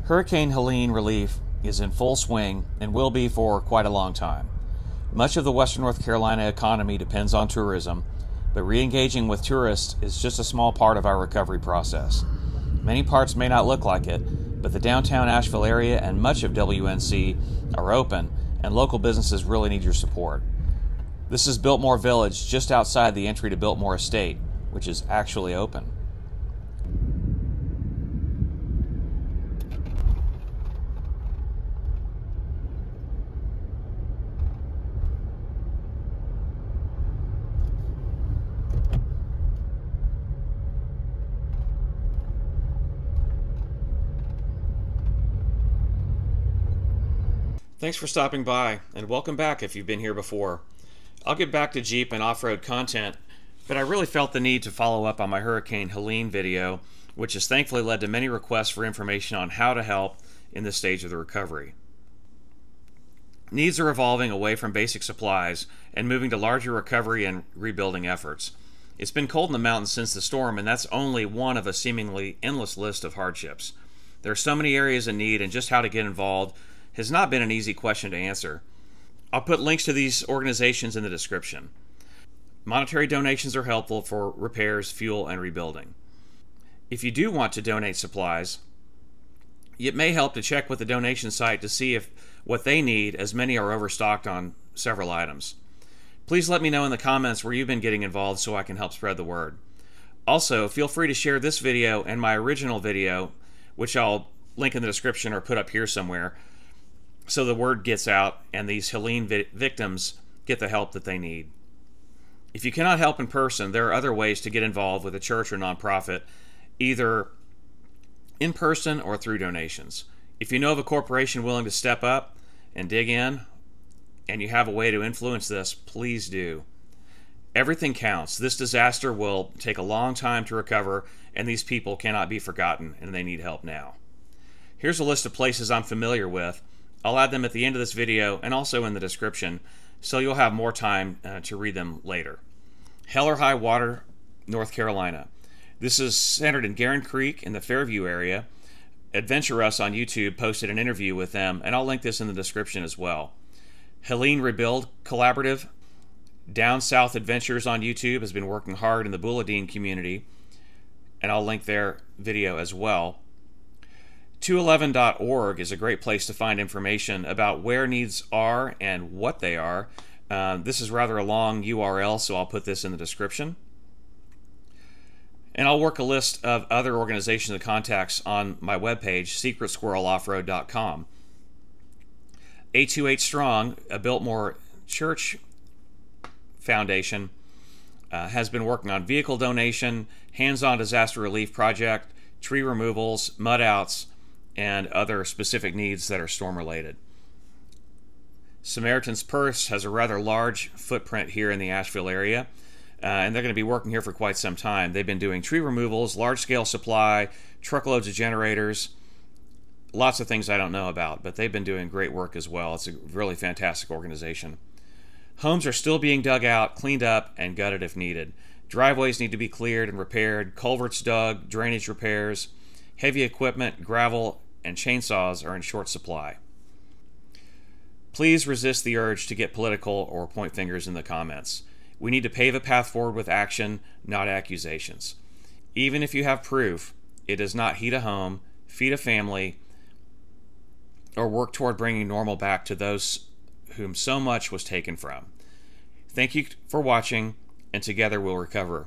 Hurricane Helene relief is in full swing and will be for quite a long time. Much of the western North Carolina economy depends on tourism, but re-engaging with tourists is just a small part of our recovery process. Many parts may not look like it, but the downtown Asheville area and much of WNC are open, and local businesses really need your support. This is Biltmore Village, just outside the entry to Biltmore Estate, which is actually open. Thanks for stopping by, and welcome back if you've been here before. I'll get back to Jeep and off-road content, but I really felt the need to follow up on my Hurricane Helene video, which has thankfully led to many requests for information on how to help in this stage of the recovery. Needs are evolving away from basic supplies and moving to larger recovery and rebuilding efforts. It's been cold in the mountains since the storm, and that's only one of a seemingly endless list of hardships. There are so many areas in need, and just how to get involved has not been an easy question to answer. I'll put links to these organizations in the description. Monetary donations are helpful for repairs, fuel, and rebuilding. If you do want to donate supplies, it may help to check with the donation site to see if what they need, as many are overstocked on several items. Please let me know in the comments where you've been getting involved so I can help spread the word. Also, feel free to share this video and my original video, which I'll link in the description or put up here somewhere, so the word gets out and these Helene victims get the help that they need. If you cannot help in person, there are other ways to get involved with a church or nonprofit, either in person or through donations. If you know of a corporation willing to step up and dig in, and you have a way to influence this, please do. Everything counts. This disaster will take a long time to recover, and these people cannot be forgotten, and they need help now. Here's a list of places I'm familiar with. I'll add them at the end of this video and also in the description, so you'll have more time to read them later. Hell or High Water, North Carolina. This is centered in Guerin Creek in the Fairview area. Adventuruss on YouTube posted an interview with them, and I'll link this in the description as well. Helene Rebuild Collaborative. Down South Adventures on YouTube has been working hard in the Bulladine community, and I'll link their video as well. 211.org is a great place to find information about where needs are and what they are. This is rather a long URL, so I'll put this in the description. And I'll work a list of other organizations and contacts on my webpage, secretsquirreloffroad.com. 828 Strong, a Biltmore Church Foundation, has been working on vehicle donation, hands-on disaster relief project, tree removals, mud outs, and other specific needs that are storm related. Samaritan's Purse has a rather large footprint here in the Asheville area, and they're going to be working here for quite some time. They've been doing tree removals, large-scale supply, truckloads of generators, lots of things I don't know about, but they've been doing great work as well. It's a really fantastic organization. Homes are still being dug out, cleaned up, and gutted if needed. Driveways need to be cleared and repaired, culverts dug, drainage repairs. Heavy equipment, gravel, and chainsaws are in short supply. Please resist the urge to get political or point fingers in the comments. We need to pave a path forward with action, not accusations. Even if you have proof, it does not heat a home, feed a family, or work toward bringing normal back to those whom so much was taken from. Thank you for watching, and together we'll recover.